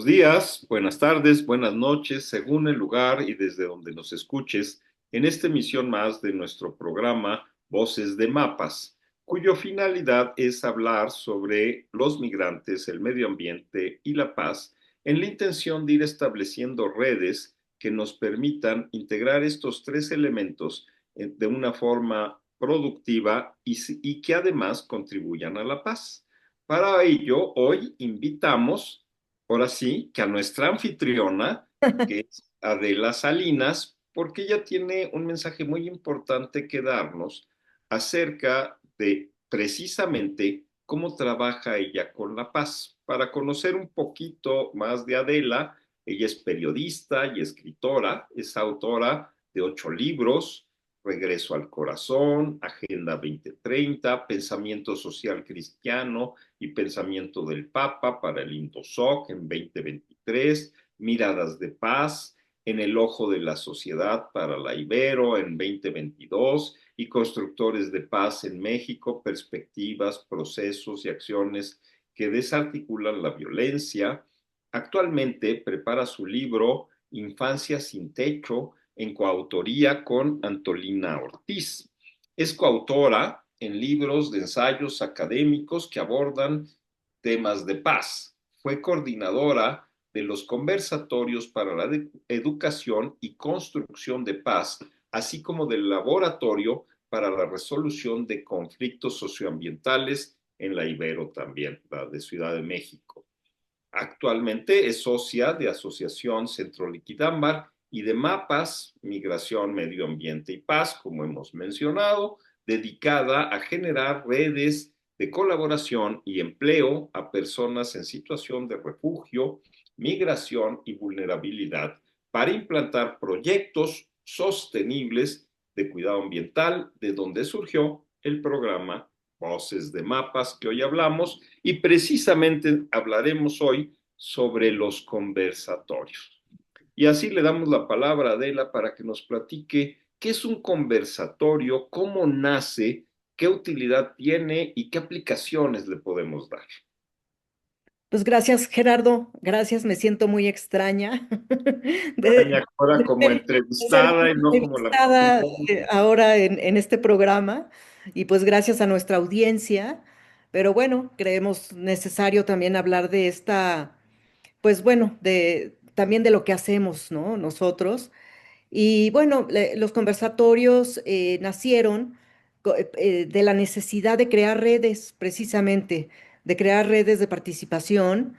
Buenos días, buenas tardes, buenas noches, según el lugar y desde donde nos escuches, en esta emisión más de nuestro programa Voces de Mapas, cuya finalidad es hablar sobre los migrantes, el medio ambiente y la paz, en la intención de ir estableciendo redes que nos permitan integrar estos tres elementos de una forma productiva y que además contribuyan a la paz. Para ello, hoy invitamos ahora sí, que a nuestra anfitriona, que es Adela Salinas, porque ella tiene un mensaje muy importante que darnos acerca de precisamente cómo trabaja ella con la paz. Para conocer un poquito más de Adela, ella es periodista y escritora, es autora de 8 libros: Regreso al Corazón, Agenda 2030, Pensamiento Social Cristiano y Pensamiento del Papa para el Indosoc en 2023, Miradas de Paz, En el Ojo de la Sociedad para la Ibero en 2022 y Constructores de Paz en México, Perspectivas, Procesos y Acciones que desarticulan la violencia. Actualmente prepara su libro Infancia sin Techo en coautoría con Antolina Ortiz. Es coautora en libros de ensayos académicos que abordan temas de paz. Fue coordinadora de los conversatorios para la educación y construcción de paz, así como del laboratorio para la resolución de conflictos socioambientales en la Ibero también, la de Ciudad de México. Actualmente es socia de Asociación Centro Liquidambar y de Mapas, Migración, Medio Ambiente y Paz, como hemos mencionado, dedicada a generar redes de colaboración y empleo a personas en situación de refugio, migración y vulnerabilidad para implantar proyectos sostenibles de cuidado ambiental, de donde surgió el programa Voces de Mapas que hoy hablamos, y precisamente hablaremos hoy sobre los conversatorios. Y así le damos la palabra a Adela para que nos platique qué es un conversatorio, cómo nace, qué utilidad tiene y qué aplicaciones le podemos dar. Pues gracias, Gerardo. Gracias, me siento muy extraña de, Ahora de como ser, de ser entrevistada y no como la entrevistada anfitriona. ahora en este programa. Y pues gracias a nuestra audiencia. Pero bueno, creemos necesario también hablar de esta, pues bueno, también de lo que hacemos, ¿no? Nosotros. Y bueno, los conversatorios nacieron de la necesidad de crear redes, precisamente, de crear redes de participación,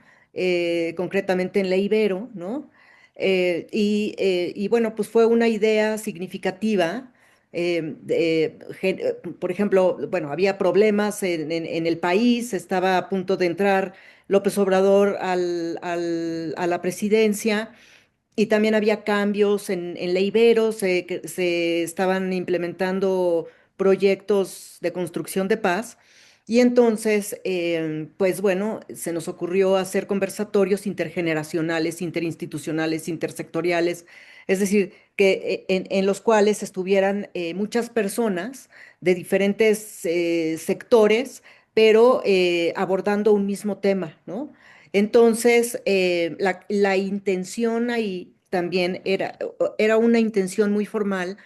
concretamente en la Ibero, ¿no? Y bueno, pues fue una idea significativa. Por ejemplo, bueno, había problemas en el país, estaba a punto de entrar López Obrador a la presidencia. Y también había cambios en la Ibero, se estaban implementando proyectos de construcción de paz. Y entonces, pues bueno, se nos ocurrió hacer conversatorios intergeneracionales, interinstitucionales, intersectoriales, es decir, en los cuales estuvieran muchas personas de diferentes sectores, pero abordando un mismo tema, ¿no? Entonces, la intención ahí también era una intención muy formal,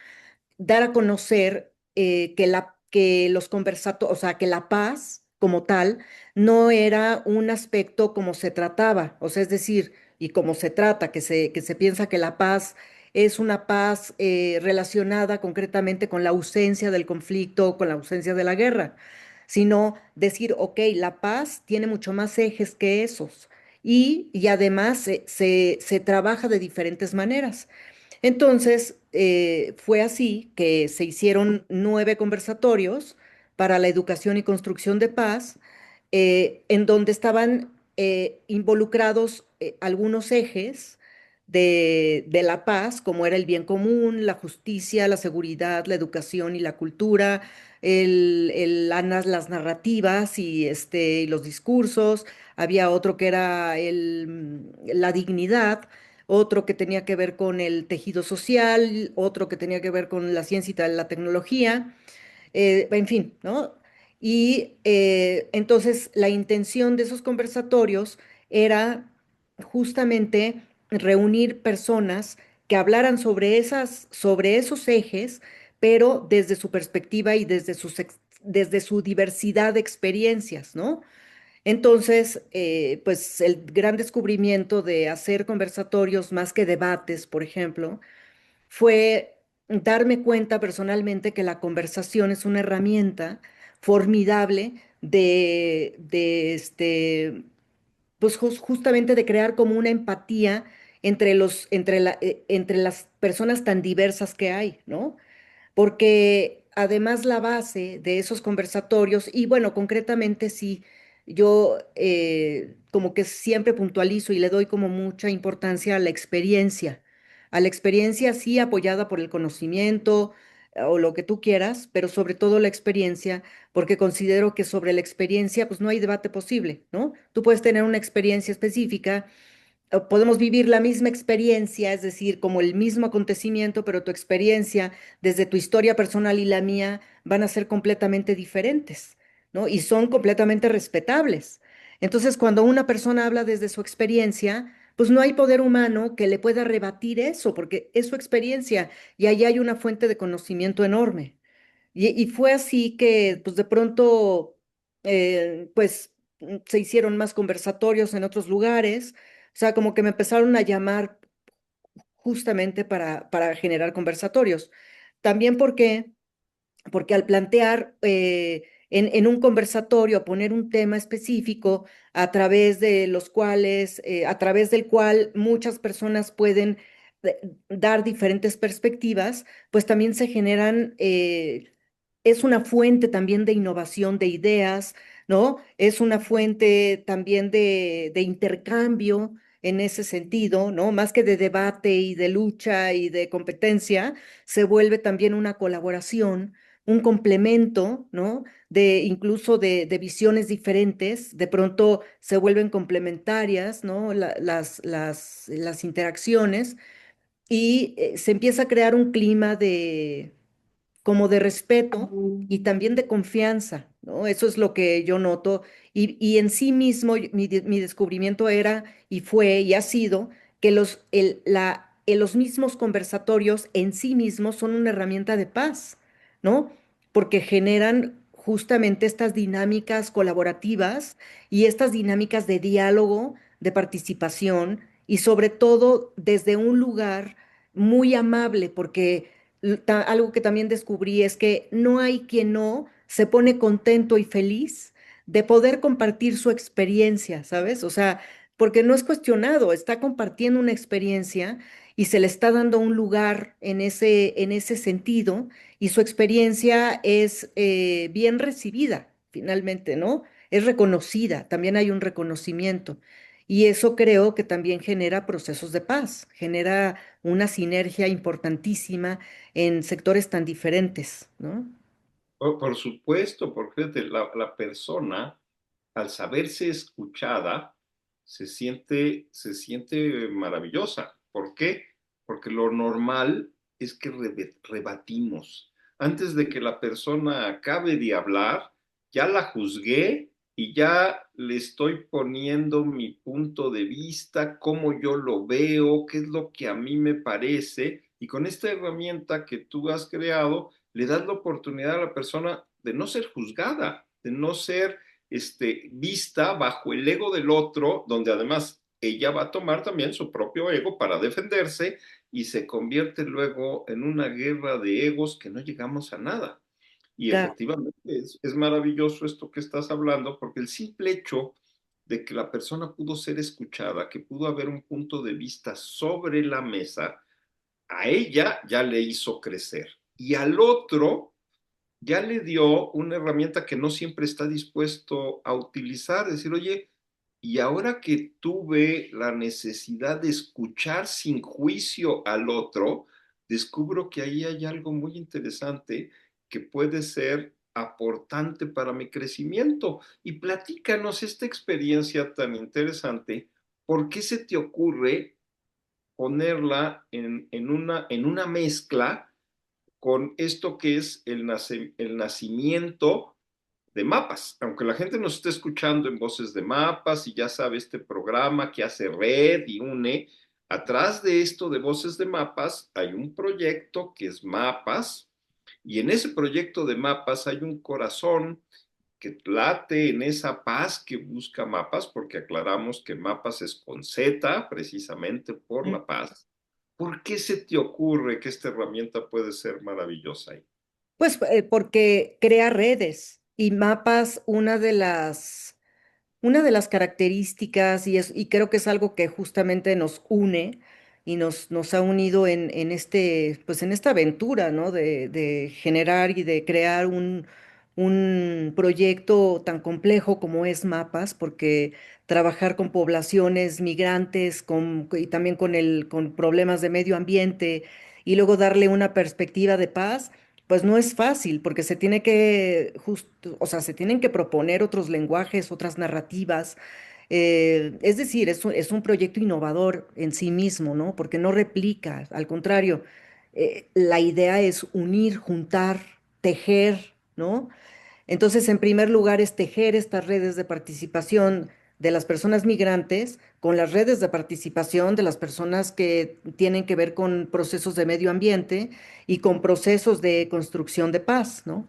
dar a conocer que los conversatorios, o sea, que la paz como tal no era un aspecto como se trataba, o sea, es decir, y como se trata, que se piensa que la paz es una paz relacionada concretamente con la ausencia del conflicto, con la ausencia de la guerra, sino decir, ok, la paz tiene mucho más ejes que esos y además se trabaja de diferentes maneras. Entonces, fue así que se hicieron 9 conversatorios para la educación y construcción de paz, en donde estaban involucrados algunos ejes de la paz, como era el bien común, la justicia, la seguridad, la educación y la cultura, las narrativas y los discursos. Había otro que era la dignidad, otro que tenía que ver con el tejido social, otro que tenía que ver con la ciencia y la tecnología, en fin, ¿no? Y entonces la intención de esos conversatorios era justamente reunir personas que hablaran sobre esos ejes, pero desde su perspectiva y desde su diversidad de experiencias, ¿no? Entonces, pues el gran descubrimiento de hacer conversatorios más que debates, por ejemplo, fue darme cuenta personalmente que la conversación es una herramienta formidable pues justamente de crear como una empatía entre las personas tan diversas que hay, ¿no? Porque además la base de esos conversatorios, y bueno, concretamente sí, yo como que siempre puntualizo y le doy como mucha importancia a la experiencia sí apoyada por el conocimiento o lo que tú quieras, pero sobre todo la experiencia, porque considero que sobre la experiencia pues no hay debate posible, ¿no? Tú puedes tener una experiencia específica, podemos vivir la misma experiencia, es decir, como el mismo acontecimiento, pero tu experiencia desde tu historia personal y la mía van a ser completamente diferentes, ¿no? Y son completamente respetables. Entonces, cuando una persona habla desde su experiencia, pues no hay poder humano que le pueda rebatir eso, porque es su experiencia y ahí hay una fuente de conocimiento enorme. Y fue así que, pues de pronto, se hicieron más conversatorios en otros lugares, o sea, como que me empezaron a llamar justamente para generar conversatorios. También porque al plantear en un conversatorio, poner un tema específico a través del cual muchas personas pueden dar diferentes perspectivas, pues también se generan, es una fuente también de innovación de ideas, ¿no? Es una fuente también de intercambio en ese sentido, ¿no? Más que de debate y de lucha y de competencia, se vuelve también una colaboración, un complemento, ¿no? De incluso de visiones diferentes, de pronto se vuelven complementarias, ¿no? Las interacciones y se empieza a crear un clima como de respeto y también de confianza, ¿no? Eso es lo que yo noto. Y en sí mismo, mi descubrimiento era y fue y ha sido que los mismos conversatorios en sí mismos son una herramienta de paz, ¿no? Porque generan justamente estas dinámicas colaborativas y estas dinámicas de diálogo, de participación y sobre todo desde un lugar muy amable, porque algo que también descubrí es que no hay quien no se pone contento y feliz de poder compartir su experiencia, ¿sabes? O sea, porque no es cuestionado, está compartiendo una experiencia y se le está dando un lugar en ese sentido y su experiencia es bien recibida, finalmente, ¿no? Es reconocida, también hay un reconocimiento. Y eso creo que también genera procesos de paz, genera una sinergia importantísima en sectores tan diferentes, ¿no? Por supuesto, porque fíjate, la persona, al saberse escuchada, se siente maravillosa. ¿Por qué? Porque lo normal es que rebatimos. Antes de que la persona acabe de hablar, ya la juzgué y ya le estoy poniendo mi punto de vista, cómo yo lo veo, qué es lo que a mí me parece. Y con esta herramienta que tú has creado, le das la oportunidad a la persona de no ser juzgada, de no ser vista bajo el ego del otro, donde además ella va a tomar también su propio ego para defenderse y se convierte luego en una guerra de egos que no llegamos a nada. Y Claro, efectivamente es maravilloso esto que estás hablando, porque el simple hecho de que la persona pudo ser escuchada, que pudo haber un punto de vista sobre la mesa, a ella ya le hizo crecer. Y al otro ya le dio una herramienta que no siempre está dispuesto a utilizar, decir, oye, y ahora que tuve la necesidad de escuchar sin juicio al otro, descubro que ahí hay algo muy interesante que puede ser aportante para mi crecimiento. Y platícanos esta experiencia tan interesante, ¿por qué se te ocurre ponerla en una mezcla con esto que es el nacimiento de mapas. Aunque la gente nos esté escuchando en Voces de Mapas y ya sabe este programa que hace red y une, atrás de esto de Voces de Mapas hay un proyecto que es Mapas, y en ese proyecto de mapas hay un corazón que late en esa paz que busca mapas, porque aclaramos que mapas es con Z, precisamente por Mm. la paz. ¿Por qué se te ocurre que esta herramienta puede ser maravillosa ahí? Pues porque crea redes y mapas, una de las características, y creo que es algo que justamente nos une y nos ha unido en pues en esta aventura, ¿no? De generar y de crear un proyecto tan complejo como es Mapas, porque trabajar con poblaciones migrantes y también con problemas de medio ambiente y luego darle una perspectiva de paz. Pues no es fácil, porque o sea, se tienen que proponer otros lenguajes, otras narrativas. Es decir, es un proyecto innovador en sí mismo, ¿no? Porque no replica, al contrario, la idea es unir, juntar, tejer, ¿no? Entonces, en primer lugar, es tejer estas redes de participación de las personas migrantes con las redes de participación de las personas que tienen que ver con procesos de medio ambiente y con procesos de construcción de paz, ¿no?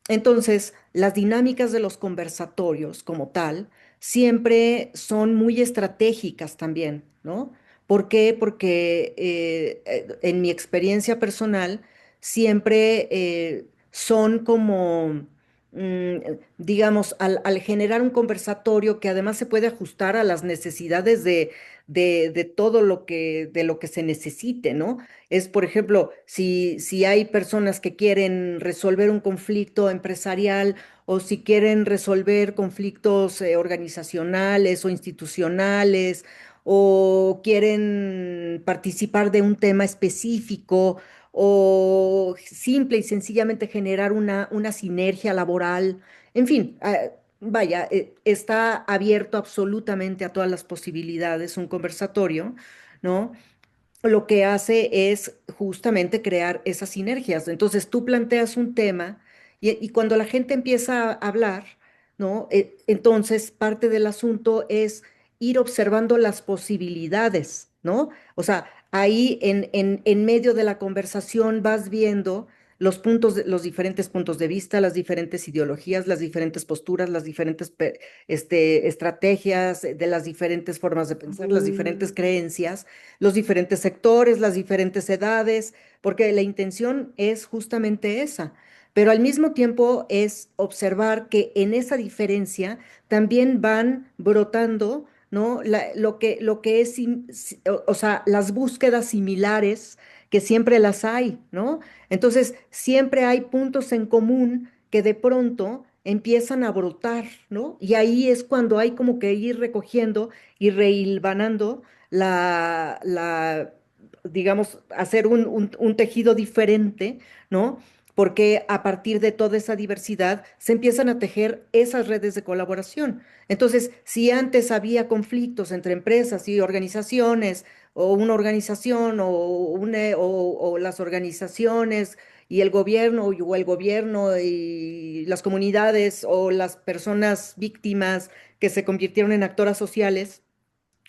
Entonces, las dinámicas de los conversatorios como tal siempre son muy estratégicas también, ¿no? ¿Por qué? Porque en mi experiencia personal siempre son como, mm, digamos, al generar un conversatorio que además se puede ajustar a las necesidades de todo de lo que se necesite, ¿no? Es, por ejemplo, si hay personas que quieren resolver un conflicto empresarial o si quieren resolver conflictos organizacionales o institucionales o quieren participar de un tema específico o simple y sencillamente generar una sinergia laboral. En fin, vaya, está abierto absolutamente a todas las posibilidades un conversatorio, ¿no? Lo que hace es justamente crear esas sinergias. Entonces tú planteas un tema y cuando la gente empieza a hablar, ¿no? Entonces parte del asunto es ir observando las posibilidades, ¿no? O sea, ahí en medio de la conversación vas viendo los diferentes puntos de vista, las diferentes ideologías, las diferentes posturas, las diferentes estrategias de las diferentes formas de pensar, las diferentes creencias, los diferentes sectores, las diferentes edades, porque la intención es justamente esa. Pero al mismo tiempo es observar que en esa diferencia también van brotando, ¿no? Lo que es, o sea, las búsquedas similares, que siempre las hay, ¿no? Entonces, siempre hay puntos en común que de pronto empiezan a brotar, ¿no? Y ahí es cuando hay como que ir recogiendo y rehilvanando la, digamos, hacer un tejido diferente, ¿no? Porque a partir de toda esa diversidad se empiezan a tejer esas redes de colaboración. Entonces, si antes había conflictos entre empresas y organizaciones, o una organización, o las organizaciones y el gobierno, o el gobierno y las comunidades, o las personas víctimas que se convirtieron en actoras sociales,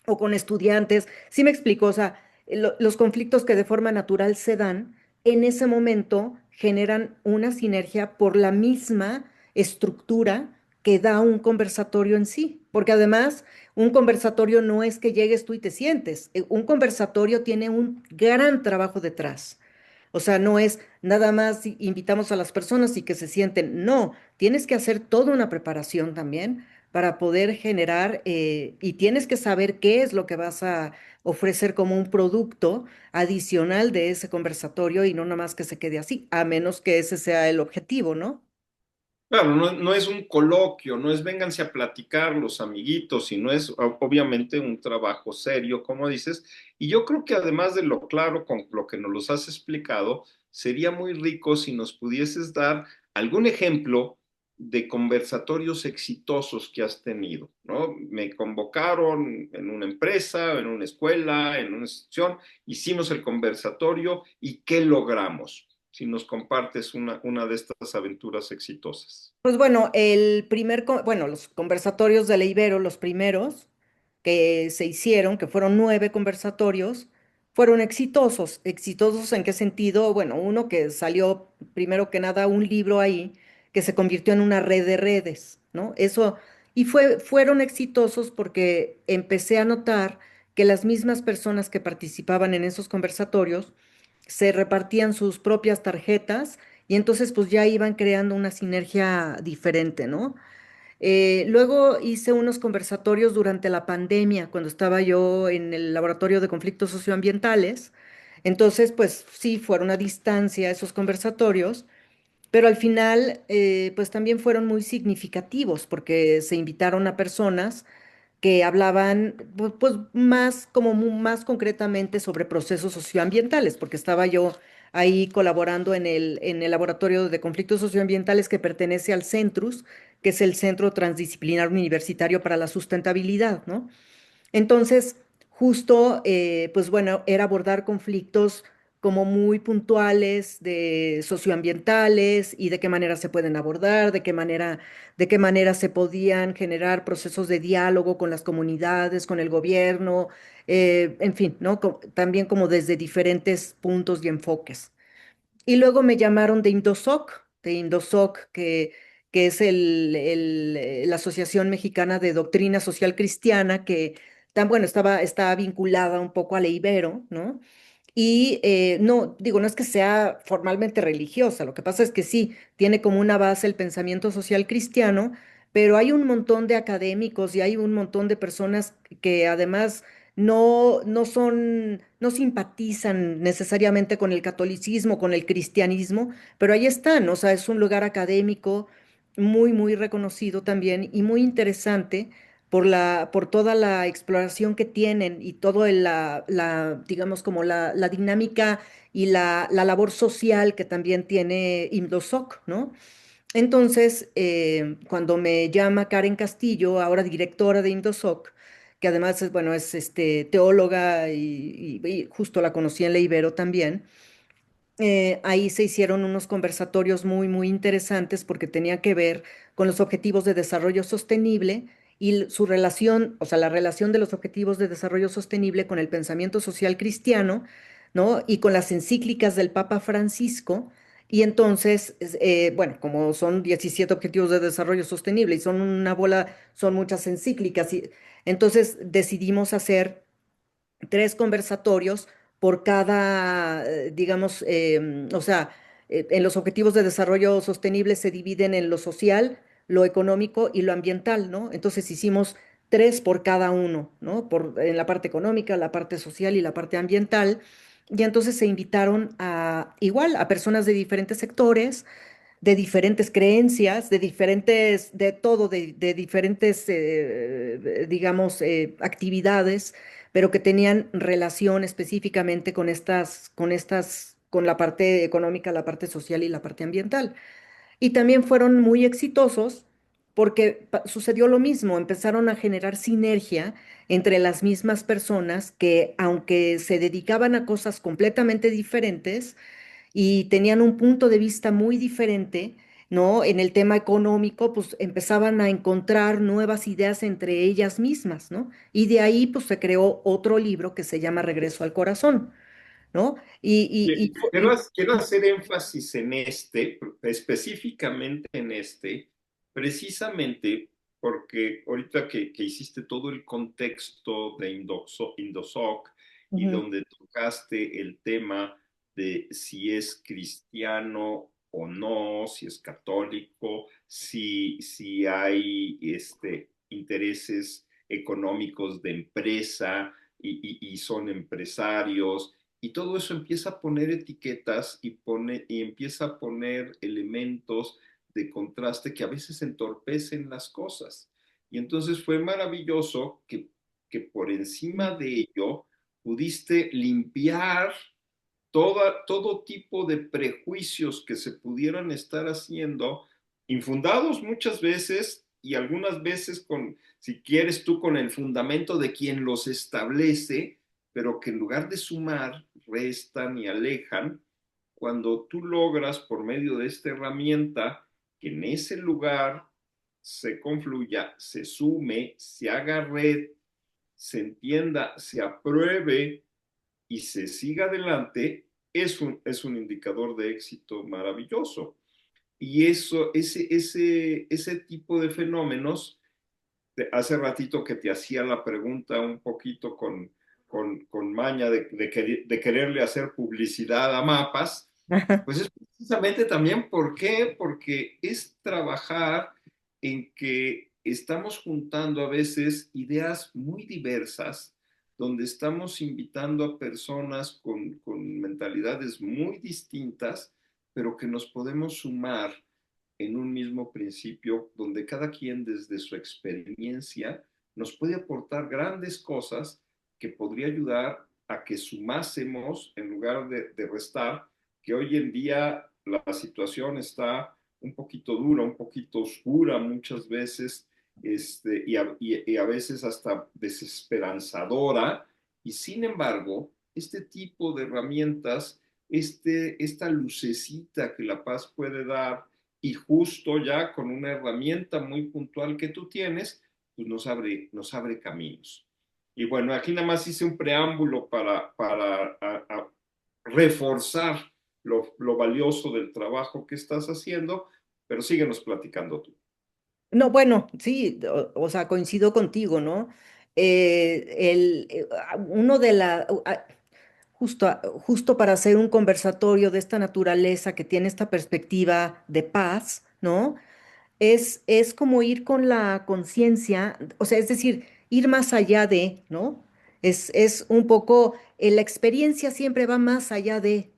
o con estudiantes. Sí me explico, o sea, los conflictos que de forma natural se dan, en ese momento generan una sinergia por la misma estructura que da un conversatorio en sí, porque además un conversatorio no es que llegues tú y te sientes, un conversatorio tiene un gran trabajo detrás. O sea, no es nada más invitamos a las personas y que se sienten, no, tienes que hacer toda una preparación también para poder generar y tienes que saber qué es lo que vas a ofrecer como un producto adicional de ese conversatorio y no nada más que se quede así, a menos que ese sea el objetivo, ¿no? Claro, no es un coloquio, no es vénganse a platicar los amiguitos, sino es obviamente un trabajo serio, como dices. Y yo creo que además de lo claro con lo que nos los has explicado, sería muy rico si nos pudieses dar algún ejemplo de conversatorios exitosos que has tenido, ¿no? Me convocaron en una empresa, en una escuela, en una institución, hicimos el conversatorio y ¿qué logramos? si nos compartes una de estas aventuras exitosas. Pues bueno, bueno, los conversatorios de la Ibero, los primeros que se hicieron, que fueron 9 conversatorios, fueron exitosos. ¿Exitosos en qué sentido? Bueno, uno que salió primero que nada un libro ahí que se convirtió en una red de redes, ¿no? Eso, y fueron exitosos porque empecé a notar que las mismas personas que participaban en esos conversatorios se repartían sus propias tarjetas y entonces pues ya iban creando una sinergia diferente, ¿no? Luego hice unos conversatorios durante la pandemia, cuando estaba yo en el laboratorio de conflictos socioambientales. Entonces, pues sí, fueron a distancia esos conversatorios, pero al final, pues también fueron muy significativos porque se invitaron a personas que hablaban pues, más como más concretamente sobre procesos socioambientales, porque estaba yo ahí colaborando en el laboratorio de conflictos socioambientales que pertenece al Centrus, que es el Centro Transdisciplinar Universitario para la Sustentabilidad, ¿no? Entonces, justo, pues bueno, era abordar conflictos como muy puntuales de socioambientales y de qué manera se pueden abordar, de qué manera se podían generar procesos de diálogo con las comunidades, con el gobierno, en fin, ¿no? También como desde diferentes puntos y enfoques. Y luego me llamaron de Indosoc, que es la Asociación Mexicana de Doctrina Social Cristiana, que tan bueno, estaba vinculada un poco a la Ibero, ¿no? Y no, digo, no es que sea formalmente religiosa, lo que pasa es que sí, tiene como una base el pensamiento social cristiano, pero hay un montón de académicos y hay un montón de personas que además no simpatizan necesariamente con el catolicismo, con el cristianismo, pero ahí están, o sea, es un lugar académico muy, muy reconocido también y muy interesante por toda la exploración que tienen y todo digamos, como la dinámica y la labor social que también tiene IMDOSOC, ¿no? Entonces, cuando me llama Karen Castillo, ahora directora de IMDOSOC, que además es, bueno, es teóloga y justo la conocí en la Ibero también, ahí se hicieron unos conversatorios muy, muy interesantes porque tenía que ver con los objetivos de desarrollo sostenible y su relación, o sea, la relación de los objetivos de desarrollo sostenible con el pensamiento social cristiano, ¿no? Y con las encíclicas del Papa Francisco. Y entonces, bueno, como son 17 objetivos de desarrollo sostenible y son una bola, son muchas encíclicas, y entonces decidimos hacer 3 conversatorios por cada, digamos, o sea, en los objetivos de desarrollo sostenible se dividen en lo social, lo económico y lo ambiental, ¿no? Entonces hicimos 3 por cada uno, ¿no? En la parte económica, la parte social y la parte ambiental. Y entonces se invitaron igual, a personas de diferentes sectores, de diferentes creencias, de todo, de diferentes, digamos, actividades, pero que tenían relación específicamente con la parte económica, la parte social y la parte ambiental. Y también fueron muy exitosos porque sucedió lo mismo, empezaron a generar sinergia entre las mismas personas que, aunque se dedicaban a cosas completamente diferentes, y tenían un punto de vista muy diferente, ¿no? En el tema económico, pues empezaban a encontrar nuevas ideas entre ellas mismas, ¿no? Y de ahí, pues se creó otro libro que se llama Regreso al Corazón, ¿no? Quiero hacer énfasis en este, específicamente en este, precisamente porque ahorita que hiciste todo el contexto de Indosoc y Ujú. donde tocaste el tema de si es cristiano o no, si es católico, si hay intereses económicos de empresa y son empresarios y todo eso empieza a poner etiquetas y empieza a poner elementos de contraste que a veces entorpecen las cosas. Y entonces fue maravilloso que por encima de ello pudiste limpiar todo tipo de prejuicios que se pudieran estar haciendo, infundados muchas veces y algunas veces con, si quieres tú, con el fundamento de quien los establece, pero que en lugar de sumar, restan y alejan cuando tú logras por medio de esta herramienta que en ese lugar se confluya, se sume, se haga red, se entienda, se apruebe y se siga adelante, es un indicador de éxito maravilloso. Y ese tipo de fenómenos, hace ratito que te hacía la pregunta un poquito con maña de quererle hacer publicidad a mapas, pues es precisamente también, ¿por qué? Porque es trabajar en que estamos juntando a veces ideas muy diversas, donde estamos invitando a personas con mentalidades muy distintas, pero que nos podemos sumar en un mismo principio, donde cada quien desde su experiencia nos puede aportar grandes cosas que podría ayudar a que sumásemos en lugar de restar, que hoy en día la situación está un poquito dura, un poquito oscura muchas veces, y a veces hasta desesperanzadora, y sin embargo, este tipo de herramientas, esta lucecita que la paz puede dar, y justo ya con una herramienta muy puntual que tú tienes, pues nos abre caminos. Y bueno, aquí nada más hice un preámbulo para a reforzar lo valioso del trabajo que estás haciendo, pero síguenos platicando tú. No, bueno, sí, o sea, coincido contigo, ¿no? Uno de la, justo para hacer un conversatorio de esta naturaleza que tiene esta perspectiva de paz, ¿no? Es como ir con la conciencia, o sea, es decir, ir más allá de, ¿no? Es un poco, la experiencia siempre va más allá de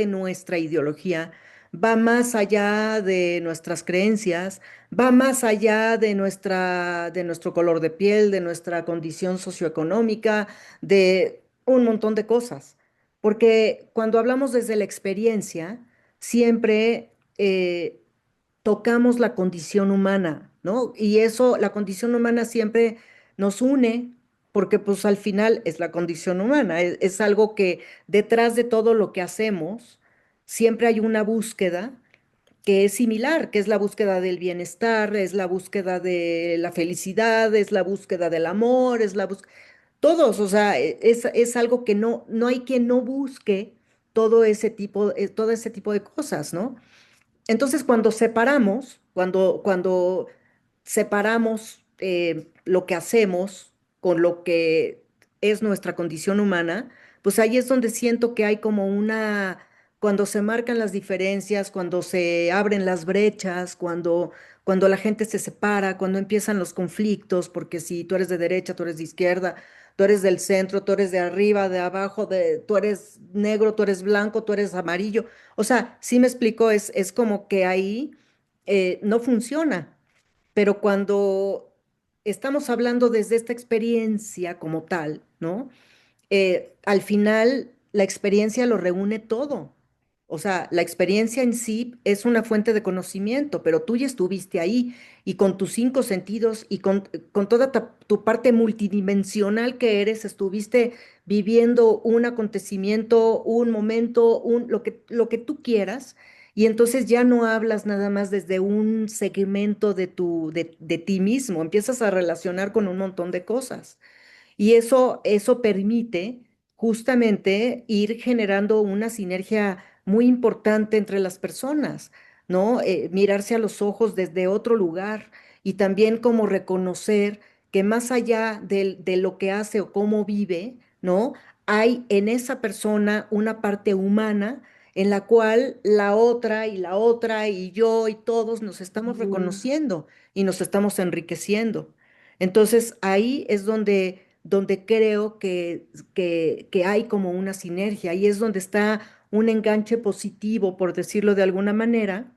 nuestra ideología, va más allá de nuestras creencias, va más allá de nuestro color de piel, de nuestra condición socioeconómica, de un montón de cosas. Porque cuando hablamos desde la experiencia, siempre tocamos la condición humana, ¿no? Y eso, la condición humana siempre nos une, porque pues al final es la condición humana, es algo que detrás de todo lo que hacemos, siempre hay una búsqueda que es similar, que es la búsqueda del bienestar, es la búsqueda de la felicidad, es la búsqueda del amor, es la búsqueda, todos, o sea, es algo que no hay quien no busque todo ese tipo de cosas, ¿no? Entonces, cuando separamos lo que hacemos con lo que es nuestra condición humana, pues ahí es donde siento que hay como cuando se marcan las diferencias, cuando se abren las brechas, cuando la gente se separa, cuando empiezan los conflictos, porque si tú eres de derecha, tú eres de izquierda, tú eres del centro, tú eres de arriba, de abajo, tú eres negro, tú eres blanco, tú eres amarillo. O sea, sí me explico, es como que ahí no funciona, pero cuando estamos hablando desde esta experiencia como tal, ¿no? Al final la experiencia lo reúne todo. O sea, la experiencia en sí es una fuente de conocimiento, pero tú ya estuviste ahí y con tus cinco sentidos y con toda tu parte multidimensional que eres, estuviste viviendo un acontecimiento, un momento, lo que tú quieras. Y entonces ya no hablas nada más desde un segmento de ti mismo, empiezas a relacionar con un montón de cosas. Y eso permite justamente ir generando una sinergia muy importante entre las personas, ¿no? Mirarse a los ojos desde otro lugar y también como reconocer que más allá de lo que hace o cómo vive, ¿no? Hay en esa persona una parte humana en la cual la otra y yo y todos nos estamos reconociendo y nos estamos enriqueciendo. Entonces ahí es donde creo que hay como una sinergia, ahí es donde está un enganche positivo, por decirlo de alguna manera,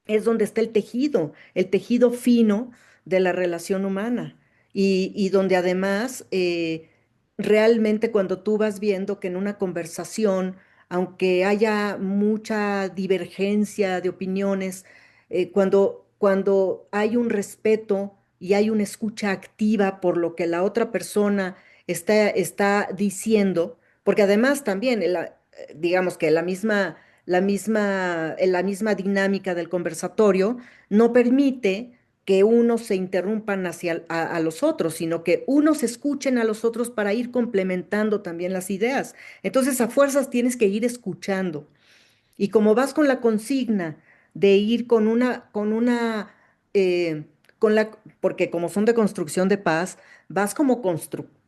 es donde está el tejido fino de la relación humana y donde además realmente cuando tú vas viendo que en una conversación, aunque haya mucha divergencia de opiniones, cuando hay un respeto y hay una escucha activa por lo que la otra persona está diciendo, porque además también digamos que la misma dinámica del conversatorio no permite que unos se interrumpan a los otros, sino que unos escuchen a los otros para ir complementando también las ideas. Entonces, a fuerzas tienes que ir escuchando. Y como vas con la consigna de ir eh, porque como son de construcción de paz, vas como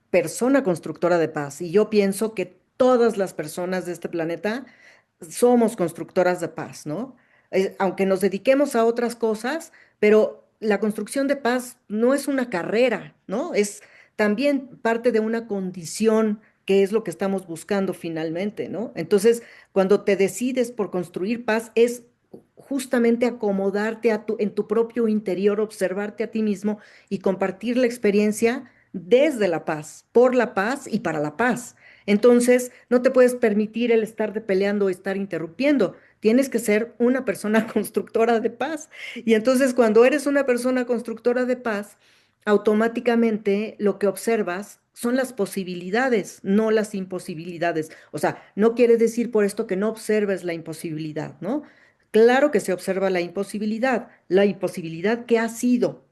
persona constructora de paz. Y yo pienso que todas las personas de este planeta somos constructoras de paz, ¿no? Aunque nos dediquemos a otras cosas, pero la construcción de paz no es una carrera, ¿no? Es también parte de una condición que es lo que estamos buscando finalmente, ¿no? Entonces, cuando te decides por construir paz, es justamente acomodarte en tu propio interior, observarte a ti mismo y compartir la experiencia desde la paz, por la paz y para la paz. Entonces, no te puedes permitir el estar de peleando o estar interrumpiendo. Tienes que ser una persona constructora de paz. Y entonces, cuando eres una persona constructora de paz, automáticamente lo que observas son las posibilidades, no las imposibilidades. O sea, no quiere decir por esto que no observes la imposibilidad, ¿no? Claro que se observa la imposibilidad que ha sido,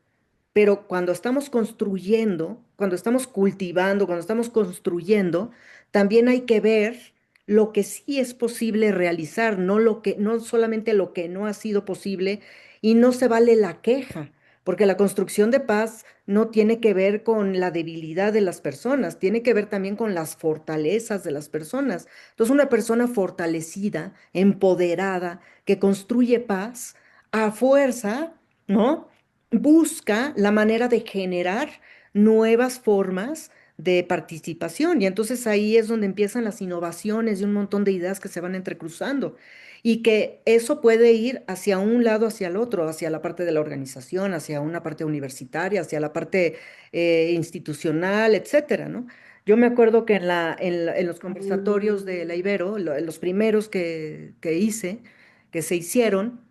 pero cuando estamos construyendo, cuando estamos cultivando, cuando estamos construyendo, también hay que ver lo que sí es posible realizar, no solamente lo que no ha sido posible, y no se vale la queja, porque la construcción de paz no tiene que ver con la debilidad de las personas, tiene que ver también con las fortalezas de las personas. Entonces, una persona fortalecida, empoderada, que construye paz, a fuerza, ¿no? Busca la manera de generar nuevas formas de participación. Y entonces ahí es donde empiezan las innovaciones y un montón de ideas que se van entrecruzando. Y que eso puede ir hacia un lado, hacia el otro, hacia la parte de la organización, hacia una parte universitaria, hacia la parte institucional, etcétera, ¿no? Yo me acuerdo que en los conversatorios de la Ibero, los primeros que hice, que se hicieron,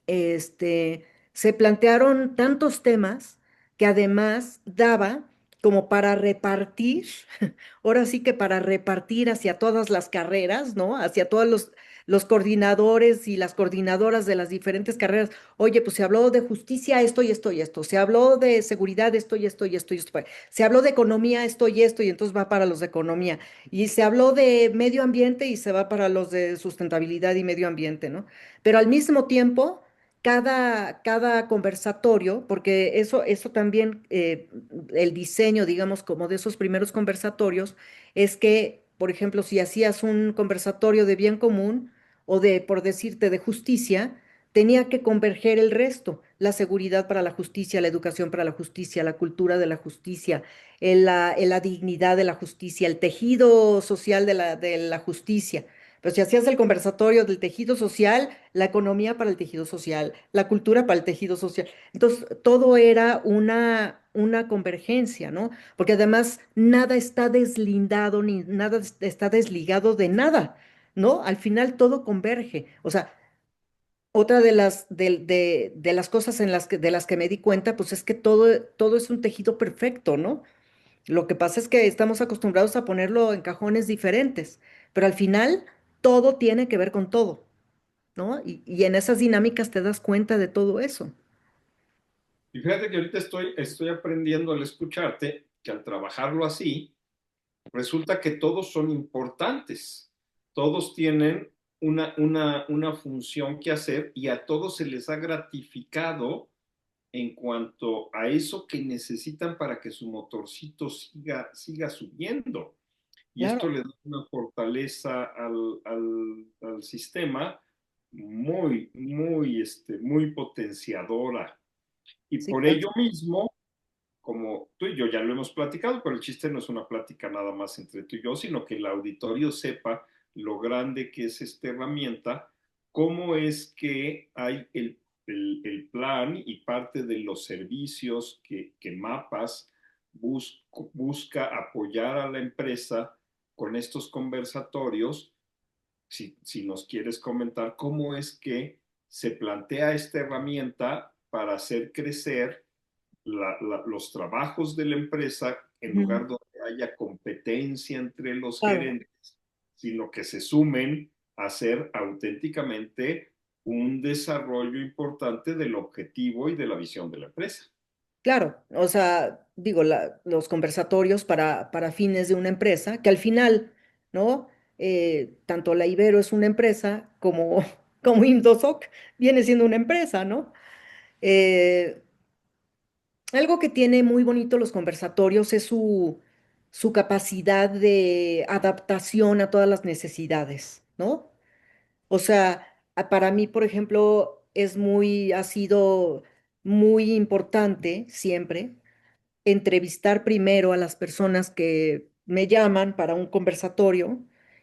este, se plantearon tantos temas que además daba como para repartir, ahora sí que para repartir hacia todas las carreras, ¿no? Hacia todos los coordinadores y las coordinadoras de las diferentes carreras. Oye, pues se habló de justicia, esto y esto y esto. Se habló de seguridad, esto y esto y esto y esto. Se habló de economía, esto y entonces va para los de economía. Y se habló de medio ambiente y se va para los de sustentabilidad y medio ambiente, ¿no? Pero al mismo tiempo cada conversatorio, porque eso también, el diseño, digamos, como de esos primeros conversatorios, es que, por ejemplo, si hacías un conversatorio de bien común o por decirte, de justicia, tenía que converger el resto, la seguridad para la justicia, la educación para la justicia, la cultura de la justicia, la dignidad de la justicia, el tejido social de la justicia. Pero si hacías el conversatorio del tejido social, la economía para el tejido social, la cultura para el tejido social. Entonces, todo era una convergencia, ¿no? Porque además nada está deslindado ni nada está desligado de nada, ¿no? Al final todo converge. O sea, otra de las cosas de las que me di cuenta, pues es que todo es un tejido perfecto, ¿no? Lo que pasa es que estamos acostumbrados a ponerlo en cajones diferentes, pero al final todo tiene que ver con todo, ¿no? Y en esas dinámicas te das cuenta de todo eso. Y fíjate que ahorita estoy aprendiendo al escucharte que al trabajarlo así, resulta que todos son importantes, todos tienen una función que hacer y a todos se les ha gratificado en cuanto a eso que necesitan para que su motorcito siga subiendo. Y esto Claro, le da una fortaleza al sistema muy potenciadora. Y sí, por claro. ello mismo, como tú y yo ya lo hemos platicado, pero el chiste no es una plática nada más entre tú y yo, sino que el auditorio sepa lo grande que es esta herramienta, cómo es que hay el plan y parte de los servicios que Mapas busca apoyar a la empresa con estos conversatorios. Si nos quieres comentar cómo es que se plantea esta herramienta para hacer crecer los trabajos de la empresa en Ujú. lugar donde haya competencia entre los Claro. gerentes. sino que se sumen a hacer auténticamente un desarrollo importante del objetivo y de la visión de la empresa. Claro, o sea, digo, los conversatorios para fines de una empresa, que al final, ¿no? Tanto la Ibero es una empresa como, como Indosoc viene siendo una empresa, ¿no? Eh, Algo que tiene muy bonito los conversatorios es su capacidad de adaptación a todas las necesidades, ¿no? O sea, para mí, por ejemplo, ha sido muy importante siempre entrevistar primero a las personas que me llaman para un conversatorio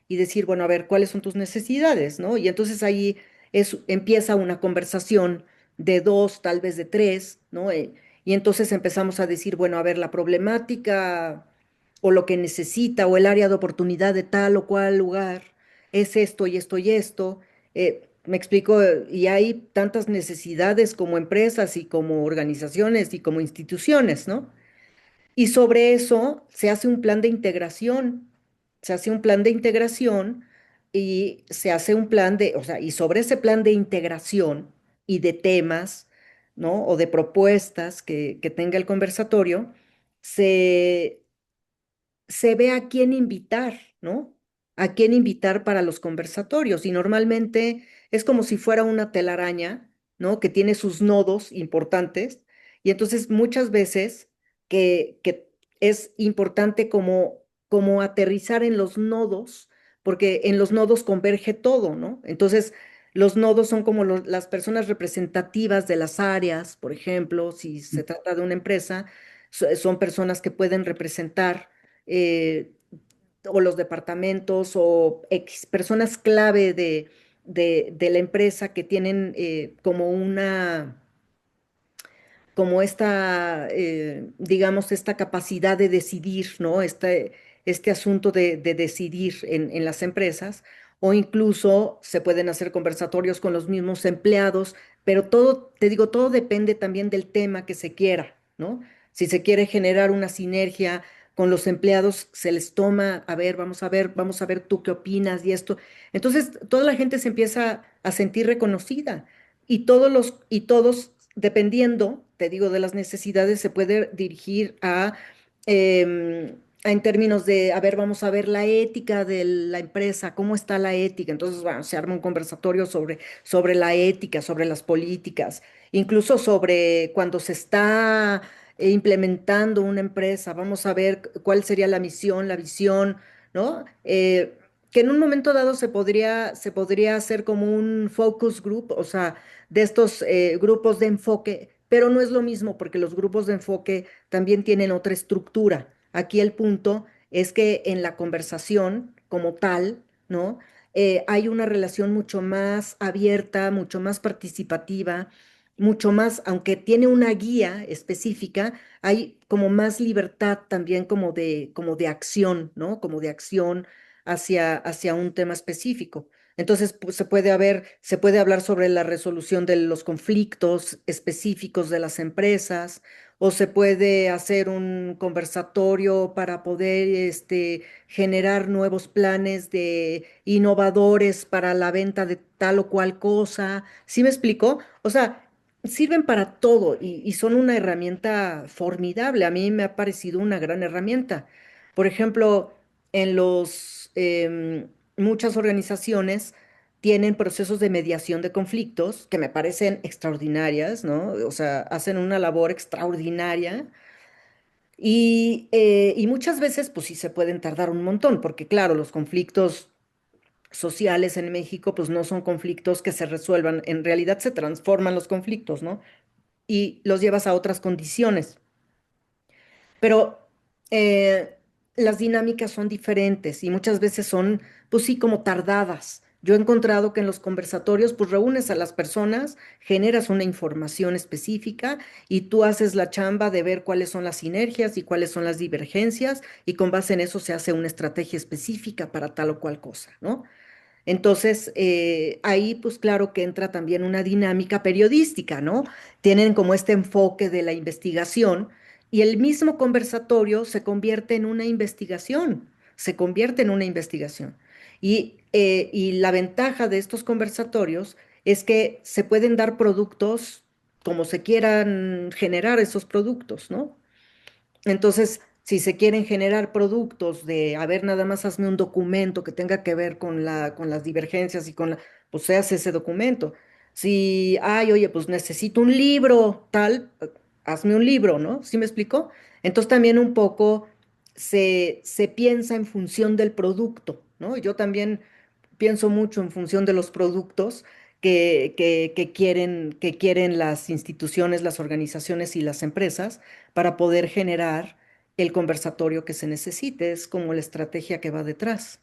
y decir, bueno, a ver, ¿cuáles son tus necesidades, no? Y entonces ahí empieza una conversación de dos, tal vez de tres, ¿no? Y entonces empezamos a decir, bueno, a ver, la problemática o lo que necesita o el área de oportunidad de tal o cual lugar es esto y esto y esto. Me explico, y hay tantas necesidades como empresas y como organizaciones y como instituciones, ¿no? Y sobre eso se hace un plan de integración, se hace un plan de integración y se hace un plan de, o sea, y sobre ese plan de integración y de temas, ¿no? O de propuestas que tenga el conversatorio, se, se ve a quién invitar, ¿no? A quién invitar para los conversatorios. Y normalmente es como si fuera una telaraña, ¿no? Que tiene sus nodos importantes. Y entonces muchas veces que es importante como aterrizar en los nodos, porque en los nodos converge todo, ¿no? Entonces, los nodos son como las personas representativas de las áreas, por ejemplo, si se trata de una empresa, son personas que pueden representar eh, o los departamentos o personas clave de la empresa que tienen como esta, digamos, esta capacidad de decidir, ¿no? Este asunto de decidir en las empresas, o incluso se pueden hacer conversatorios con los mismos empleados, pero todo, te digo, todo depende también del tema que se quiera, ¿no? Si se quiere generar una sinergia con los empleados, se les toma, vamos a ver tú qué opinas y esto. Entonces, toda la gente se empieza a sentir reconocida y todos, dependiendo, te digo, de las necesidades, se puede dirigir en términos de, a ver, vamos a ver la ética de la empresa, cómo está la ética. Entonces, bueno, se arma un conversatorio sobre la ética, sobre las políticas, incluso sobre cuando se está implementando una empresa, vamos a ver cuál sería la misión, la visión, ¿no? Que en un momento dado se podría hacer como un focus group, o sea, de estos grupos de enfoque, pero no es lo mismo porque los grupos de enfoque también tienen otra estructura. Aquí el punto es que en la conversación como tal, ¿no? Hay una relación mucho más abierta, mucho más participativa, mucho más, aunque tiene una guía específica, hay como más libertad también como de acción, ¿no? Como de acción hacia un tema específico. Entonces, pues, se puede hablar sobre la resolución de los conflictos específicos de las empresas, o se puede hacer un conversatorio para poder generar nuevos planes de innovadores para la venta de tal o cual cosa. ¿Sí me explico? O sea, sirven para todo y son una herramienta formidable. A mí me ha parecido una gran herramienta. Por ejemplo, en muchas organizaciones tienen procesos de mediación de conflictos que me parecen extraordinarias, ¿no? O sea, hacen una labor extraordinaria y muchas veces, pues sí se pueden tardar un montón, porque claro, los conflictos sociales en México, pues no son conflictos que se resuelvan, en realidad se transforman los conflictos, ¿no? Y los llevas a otras condiciones. Pero las dinámicas son diferentes y muchas veces son, pues sí, como tardadas. Yo he encontrado que en los conversatorios, pues reúnes a las personas, generas una información específica y tú haces la chamba de ver cuáles son las sinergias y cuáles son las divergencias y con base en eso se hace una estrategia específica para tal o cual cosa, ¿no? Entonces, ahí pues claro que entra también una dinámica periodística, ¿no? Tienen como este enfoque de la investigación y el mismo conversatorio se convierte en una investigación, se convierte en una investigación. Y la ventaja de estos conversatorios es que se pueden dar productos como se quieran generar esos productos, ¿no? Entonces, si se quieren generar productos de, a ver, nada más hazme un documento que tenga que ver con con las divergencias y pues se hace ese documento. Si, ay, oye, pues necesito un libro, tal, hazme un libro, ¿no? ¿Sí me explico? Entonces también un poco se piensa en función del producto, ¿no? Yo también pienso mucho en función de los productos que quieren las instituciones, las organizaciones y las empresas para poder generar el conversatorio que se necesite. Es como la estrategia que va detrás,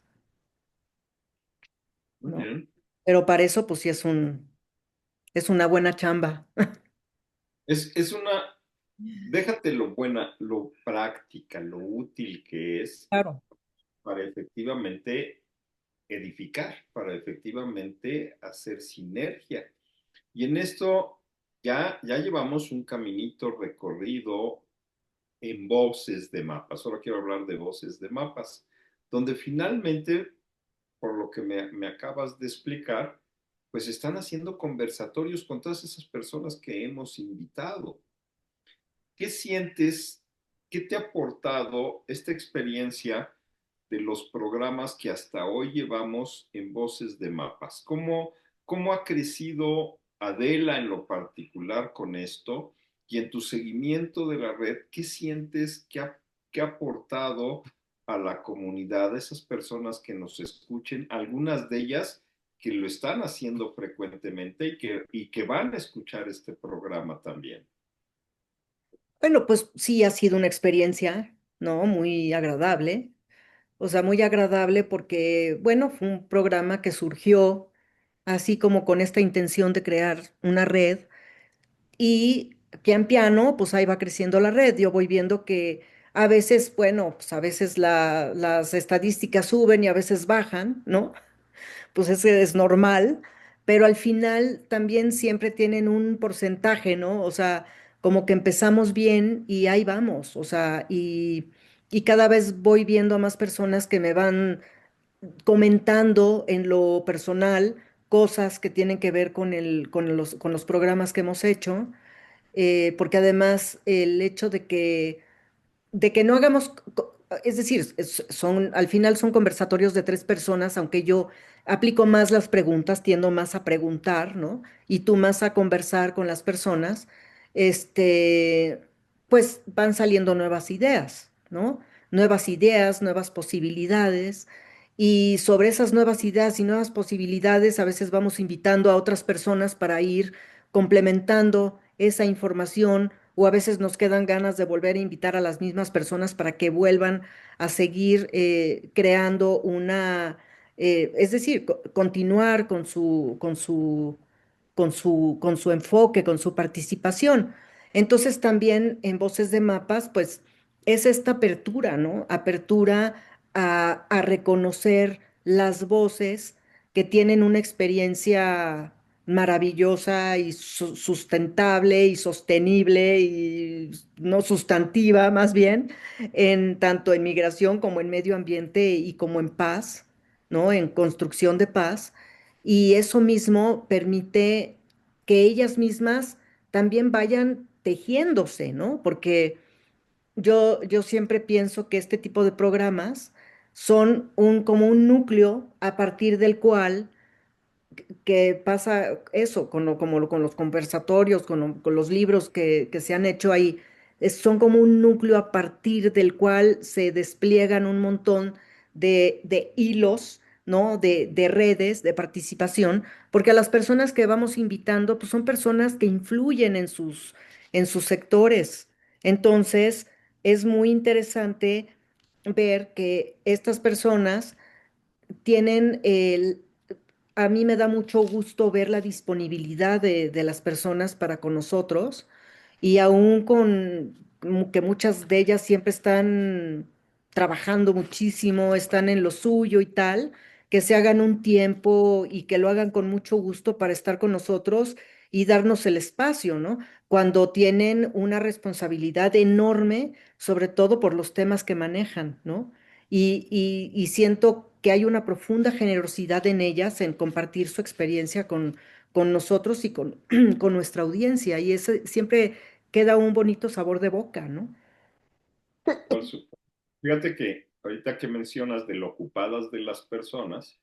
Muy ¿no? bien. Pero para eso, pues sí es una buena chamba. Es una, déjate lo buena, lo práctica, lo útil que es Claro. para efectivamente edificar, para efectivamente hacer sinergia. Y en esto ya llevamos un caminito recorrido en voces de mapas. Ahora quiero hablar de voces de mapas, donde finalmente, por lo que me acabas de explicar, pues están haciendo conversatorios con todas esas personas que hemos invitado. ¿Qué sientes? ¿Qué te ha aportado esta experiencia de los programas que hasta hoy llevamos en Voces de Mapas? ¿Cómo ha crecido Adela en lo particular con esto? Y en tu seguimiento de la red, ¿qué sientes que ha aportado a la comunidad, a esas personas que nos escuchen, algunas de ellas que lo están haciendo frecuentemente y que van a escuchar este programa también? Bueno, pues sí ha sido una experiencia, ¿no? Muy agradable. O sea, muy agradable porque, bueno, fue un programa que surgió así como con esta intención de crear una red. Y pian piano, pues ahí va creciendo la red. Yo voy viendo que a veces, bueno, pues a veces las estadísticas suben y a veces bajan, ¿no? Pues ese es normal, pero al final también siempre tienen un porcentaje, ¿no? O sea, como que empezamos bien y ahí vamos, o sea, y cada vez voy viendo a más personas que me van comentando en lo personal cosas que tienen que ver con con los programas que hemos hecho, porque además el hecho de que no hagamos, es decir, al final son conversatorios de tres personas, aunque yo aplico más las preguntas, tiendo más a preguntar, ¿no? Y tú más a conversar con las personas, este, pues van saliendo nuevas ideas, ¿no? Nuevas ideas, nuevas posibilidades. Y sobre esas nuevas ideas y nuevas posibilidades, a veces vamos invitando a otras personas para ir complementando esa información o a veces nos quedan ganas de volver a invitar a las mismas personas para que vuelvan a seguir creando es decir, continuar con su enfoque, con su participación. Entonces también en Voces de Mapas, pues es esta apertura, ¿no? Apertura a reconocer las voces que tienen una experiencia maravillosa y sustentable y sostenible y no sustantiva más bien, en tanto en migración como en medio ambiente y como en paz, ¿no? En construcción de paz. Y eso mismo permite que ellas mismas también vayan tejiéndose, ¿no? Porque yo siempre pienso que este tipo de programas son como un núcleo a partir del cual que pasa eso con los conversatorios, con los libros que se han hecho ahí. Son como un núcleo a partir del cual se despliegan un montón de hilos, ¿no? De redes de participación, porque a las personas que vamos invitando, pues son personas que influyen en sus sectores. Entonces, es muy interesante ver que estas personas tienen a mí me da mucho gusto ver la disponibilidad de las personas para con nosotros y aún con que muchas de ellas siempre están trabajando muchísimo, están en lo suyo y tal, que se hagan un tiempo y que lo hagan con mucho gusto para estar con nosotros y darnos el espacio, ¿no? Cuando tienen una responsabilidad enorme, sobre todo por los temas que manejan, ¿no? Y siento que hay una profunda generosidad en ellas en compartir su experiencia con nosotros y con nuestra audiencia. Y ese siempre queda un bonito sabor de boca, ¿no? Por supuesto. Fíjate que ahorita que mencionas de lo ocupadas de las personas,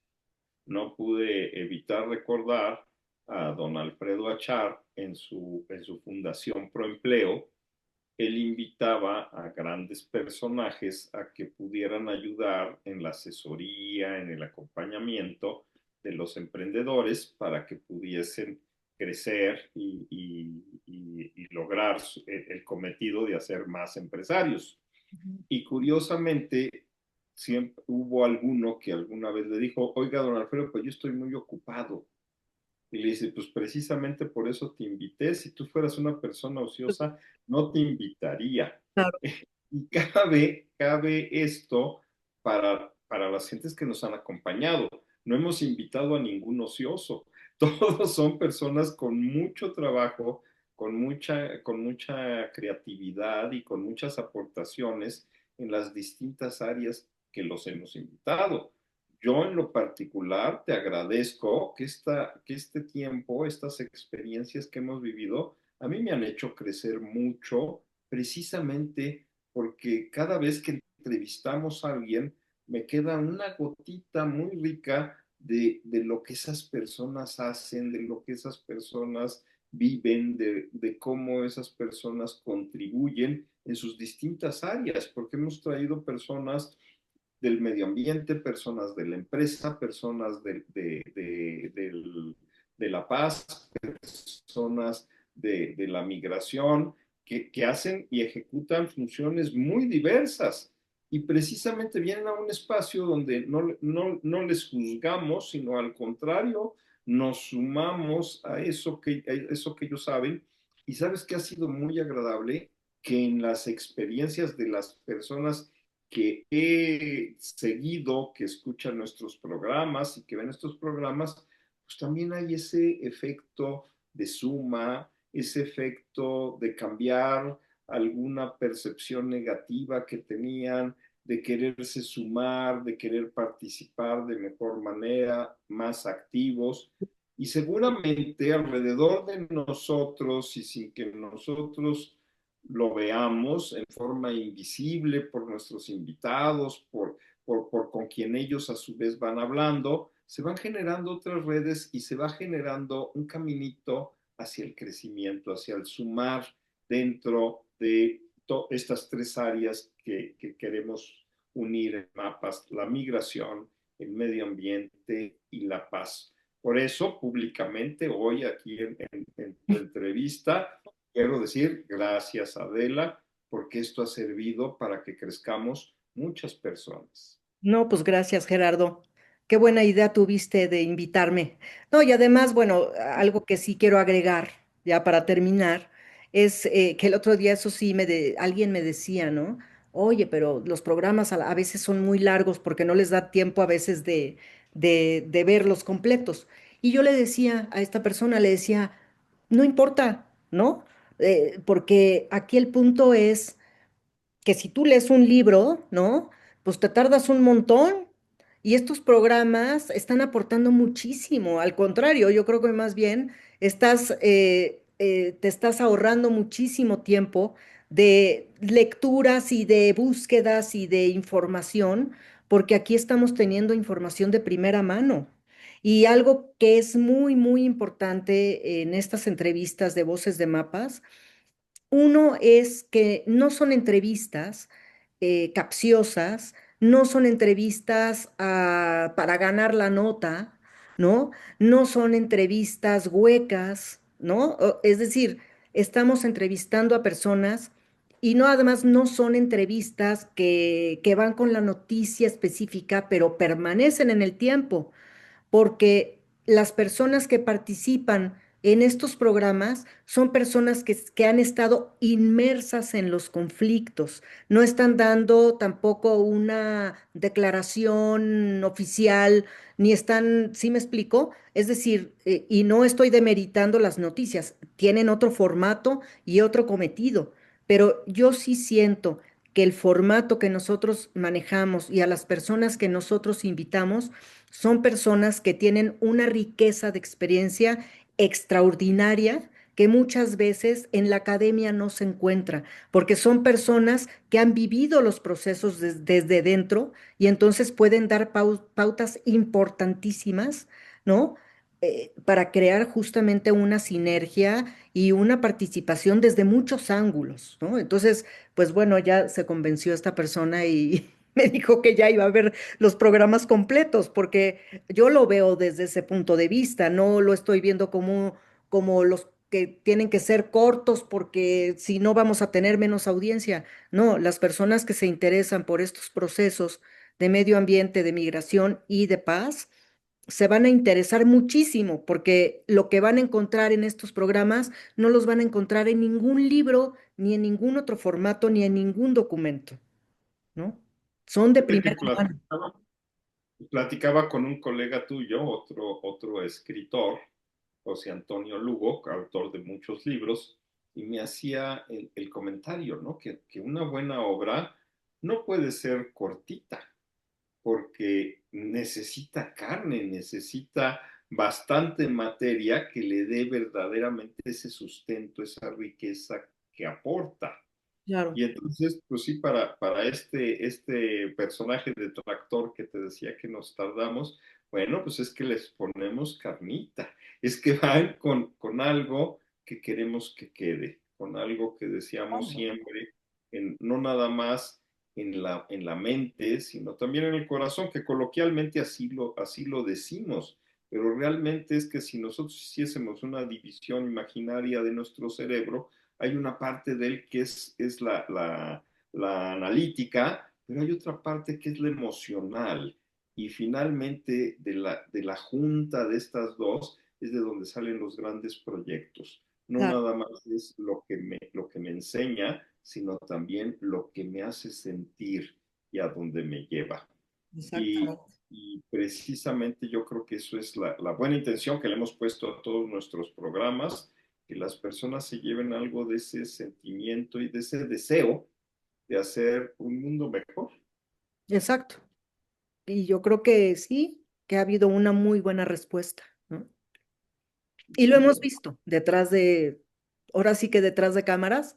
no pude evitar recordar a don Alfredo Achar en su fundación Proempleo. Él invitaba a grandes personajes a que pudieran ayudar en la asesoría, en el acompañamiento de los emprendedores para que pudiesen crecer y lograr el cometido de hacer más empresarios. Y curiosamente, siempre hubo alguno que alguna vez le dijo, oiga, don Alfredo, pues yo estoy muy ocupado. Y le dice, pues precisamente por eso te invité. Si tú fueras una persona ociosa, no te invitaría. Claro. Y cabe esto para las gentes que nos han acompañado. No hemos invitado a ningún ocioso. Todos son personas con mucho trabajo, con mucha creatividad y con muchas aportaciones en las distintas áreas que los hemos invitado. Yo en lo particular te agradezco que este tiempo, estas experiencias que hemos vivido, a mí me han hecho crecer mucho precisamente porque cada vez que entrevistamos a alguien, me queda una gotita muy rica de lo que esas personas hacen, de lo que esas personas viven, de cómo esas personas contribuyen en sus distintas áreas, porque hemos traído personas del medio ambiente, personas de la empresa, personas de la paz, personas de la migración, que hacen y ejecutan funciones muy diversas y precisamente vienen a un espacio donde no les juzgamos, sino al contrario, nos sumamos a eso que ellos saben. Y sabes que ha sido muy agradable que en las experiencias de las personas que he seguido, que escuchan nuestros programas y que ven estos programas, pues también hay ese efecto de suma, ese efecto de cambiar alguna percepción negativa que tenían, de quererse sumar, de querer participar de mejor manera, más activos. Y seguramente alrededor de nosotros y sin que nosotros lo veamos en forma invisible por nuestros invitados, por con quien ellos a su vez van hablando, se van generando otras redes y se va generando un caminito hacia el crecimiento, hacia el sumar dentro de estas tres áreas que queremos unir en mapas, la migración, el medio ambiente y la paz. Por eso, públicamente, hoy aquí en tu entrevista, quiero decir gracias, Adela, porque esto ha servido para que crezcamos muchas personas. No, pues gracias, Gerardo. Qué buena idea tuviste de invitarme. No, y además, bueno, algo que sí quiero agregar, ya para terminar, es que el otro día, eso sí, alguien me decía, ¿no? Oye, pero los programas a veces son muy largos porque no les da tiempo a veces de verlos completos. Y yo le decía a esta persona, le decía, no importa, ¿no? Porque aquí el punto es que si tú lees un libro, ¿no? Pues te tardas un montón y estos programas están aportando muchísimo. Al contrario, yo creo que más bien te estás ahorrando muchísimo tiempo de lecturas y de búsquedas y de información, porque aquí estamos teniendo información de primera mano. Y algo que es muy, muy importante en estas entrevistas de Voces de Mapas, uno es que no son entrevistas capciosas, no son entrevistas para ganar la nota, ¿no? No son entrevistas huecas, ¿no? Es decir, estamos entrevistando a personas y no, además no son entrevistas que van con la noticia específica, pero permanecen en el tiempo porque las personas que participan en estos programas son personas que han estado inmersas en los conflictos, no están dando tampoco una declaración oficial, ni están, ¿sí me explico? Es decir, y no estoy demeritando las noticias, tienen otro formato y otro cometido, pero yo sí siento que el formato que nosotros manejamos y a las personas que nosotros invitamos son personas que tienen una riqueza de experiencia extraordinaria que muchas veces en la academia no se encuentra, porque son personas que han vivido los procesos desde dentro y entonces pueden dar pautas importantísimas, ¿no? Para crear justamente una sinergia y una participación desde muchos ángulos, ¿no? Entonces, pues bueno, ya se convenció esta persona y me dijo que ya iba a ver los programas completos, porque yo lo veo desde ese punto de vista, no lo estoy viendo como los que tienen que ser cortos porque si no vamos a tener menos audiencia. No, las personas que se interesan por estos procesos de medio ambiente, de migración y de paz, se van a interesar muchísimo porque lo que van a encontrar en estos programas no los van a encontrar en ningún libro, ni en ningún otro formato, ni en ningún documento, ¿no? Son de Fíjate que primera mano. platicaba con un colega tuyo, otro escritor, José Antonio Lugo, autor de muchos libros, y me hacía el comentario, ¿no? Que una buena obra no puede ser cortita, porque necesita carne, necesita bastante materia que le dé verdaderamente ese sustento, esa riqueza que aporta. Claro. Y entonces, pues sí, para este personaje de tractor que te decía que nos tardamos, bueno, pues es que les ponemos carnita, es que van con algo que queremos que quede, con algo que deseamos siempre, no nada más en la mente, sino también en el corazón, que coloquialmente así lo decimos, pero realmente es que si nosotros hiciésemos una división imaginaria de nuestro cerebro, hay una parte de él que es la analítica, pero hay otra parte que es la emocional. Y finalmente, de la junta de estas dos, es de donde salen los grandes proyectos. No Claro, nada más es lo que me enseña, sino también lo que me hace sentir y a dónde me lleva. Y, exactamente. y precisamente yo creo que eso es la buena intención que le hemos puesto a todos nuestros programas, que las personas se lleven algo de ese sentimiento y de ese deseo de hacer un mundo mejor. Exacto. Y yo creo que sí, que ha habido una muy buena respuesta, ¿no? Y lo hemos Sí, visto detrás de, ahora sí que detrás de cámaras,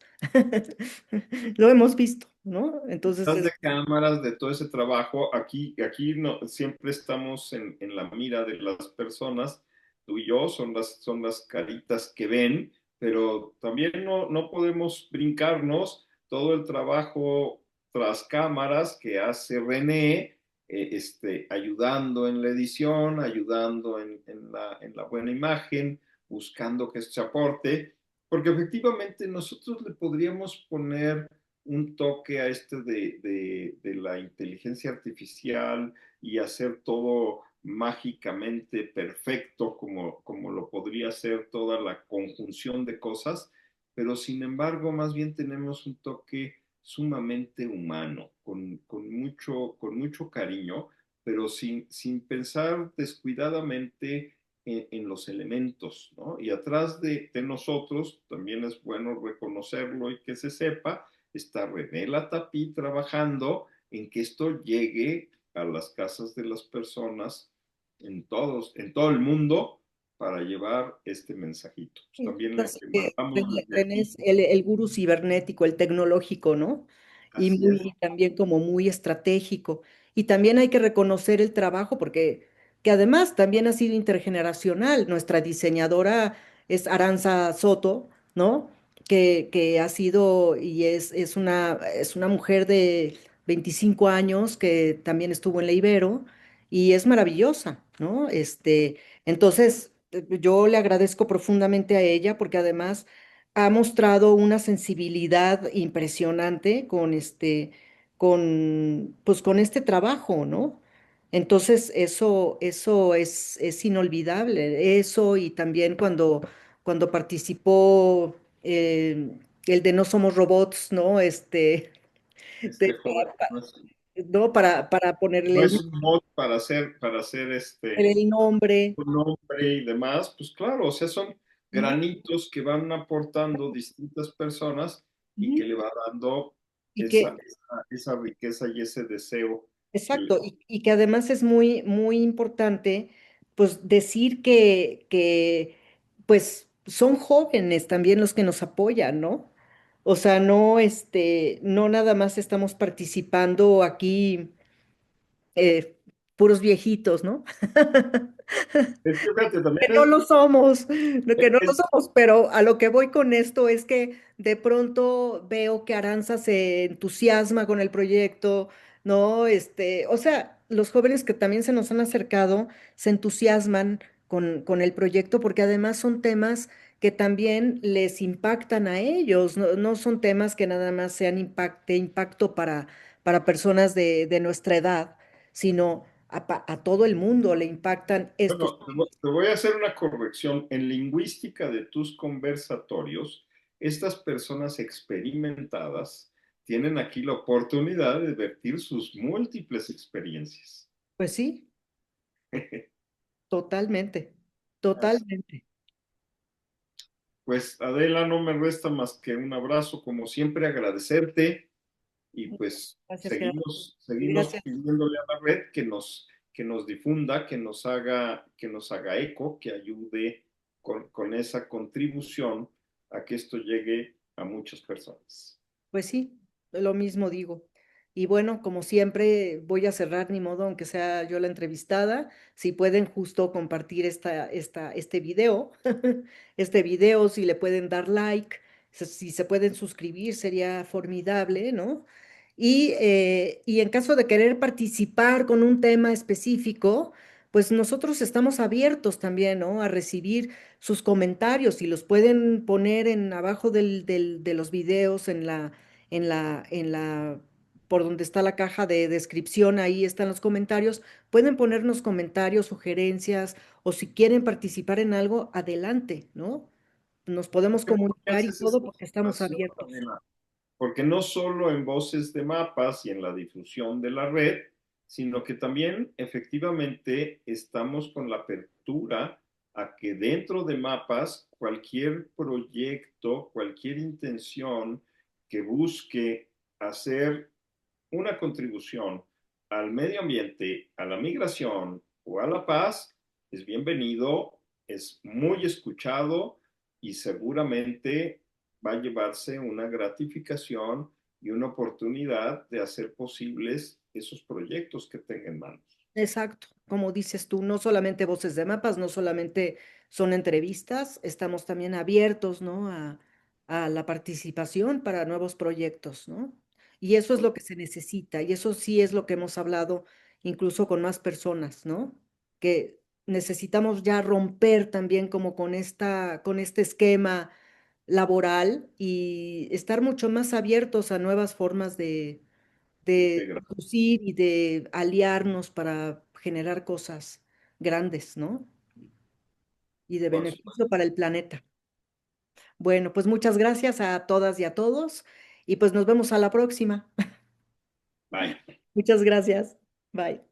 lo hemos visto, ¿no? Entonces, detrás de cámaras, de todo ese trabajo, aquí no, siempre estamos en la mira de las personas, tú y yo, son las caritas que ven, pero también no podemos brincarnos todo el trabajo tras cámaras que hace René, ayudando en la edición, ayudando en la buena imagen, buscando que esto se aporte, porque efectivamente nosotros le podríamos poner un toque a de la inteligencia artificial y hacer todo mágicamente perfecto como lo podría ser toda la conjunción de cosas, pero sin embargo más bien tenemos un toque sumamente humano, con mucho cariño, pero sin pensar descuidadamente los elementos, ¿no? Y atrás de nosotros, también es bueno reconocerlo y que se sepa, está René Latapí trabajando en que esto llegue a las casas de las personas en todo el mundo para llevar este mensajito. Pues sí, también así le que mandamos René, desde René aquí. es el gurú cibernético, el tecnológico, ¿no? Y Así es. muy también como muy estratégico. Y también hay que reconocer el trabajo porque que además también ha sido intergeneracional. Nuestra diseñadora es Aranza Soto, ¿no? Que ha sido y es una mujer de 25 años que también estuvo en la Ibero y es maravillosa, ¿no? Entonces, yo le agradezco profundamente a ella porque además ha mostrado una sensibilidad impresionante pues con este trabajo, ¿no? Entonces, eso es inolvidable. Eso y también cuando participó el de No Somos Robots, ¿no? Este De- joven ¿no? Para no ponerle es un mod para hacer el nombre, un nombre y demás, pues claro, o sea, son ¿no? granitos que van aportando distintas personas y que Ujú. le va dando y que, esa riqueza y ese deseo que le... exacto, y que además es muy, muy importante, pues decir que, pues son jóvenes también los que nos apoyan, ¿no? O sea, no, no nada más estamos participando aquí eh, puros viejitos, ¿no? Es que fíjate, Que también no lo somos, que no lo es, somos, pero a lo que voy con esto es que de pronto veo que Aranza se entusiasma con el proyecto, ¿no? O sea, los jóvenes que también se nos han acercado se entusiasman con el proyecto porque además son temas que también les impactan a ellos, no, no son temas que nada más sean impacto para personas de nuestra edad, sino a todo el mundo le impactan estos. bueno, te voy a hacer una corrección. En lingüística de tus conversatorios, estas personas experimentadas tienen aquí la oportunidad de vertir sus múltiples experiencias. Pues sí, totalmente, Así. totalmente. Pues Adela, no me resta más que un abrazo, como siempre, agradecerte y pues Gracias, Gerardo. seguimos Gracias. pidiéndole a la red que nos difunda, que nos haga eco, que ayude con esa contribución a que esto llegue a muchas personas. Pues sí, lo mismo digo. Y bueno, como siempre, voy a cerrar ni modo, aunque sea yo la entrevistada. Si pueden justo compartir este video, este video, si le pueden dar like, si se pueden suscribir, sería formidable, ¿no? Y en caso de querer participar con un tema específico, pues nosotros estamos abiertos también, ¿no? A recibir sus comentarios y los pueden poner en abajo de los videos por donde está la caja de descripción, ahí están los comentarios. Pueden ponernos comentarios, sugerencias, o si quieren participar en algo, adelante, ¿no? Nos podemos ¿Qué bueno que comunicar y haces todo esta porque estamos observación, abiertos. Adela? Porque no solo en Voces de Mapas y en la difusión de la red, sino que también efectivamente estamos con la apertura a que dentro de Mapas cualquier proyecto, cualquier intención que busque hacer una contribución al medio ambiente, a la migración o a la paz, es bienvenido, es muy escuchado y seguramente va a llevarse una gratificación y una oportunidad de hacer posibles esos proyectos que tenga en manos. Exacto, como dices tú, no solamente voces de mapas, no solamente son entrevistas, estamos también abiertos, ¿no? A la participación para nuevos proyectos, ¿no? Y eso es lo que se necesita, y eso sí es lo que hemos hablado incluso con más personas, ¿no? Que necesitamos ya romper también como con este esquema laboral y estar mucho más abiertos a nuevas formas de Integra- producir y de aliarnos para generar cosas grandes, ¿no? Y de Por beneficio supuesto. para el planeta. Bueno, pues muchas gracias a todas y a todos y pues nos vemos a la próxima. Bye. Muchas gracias. Bye.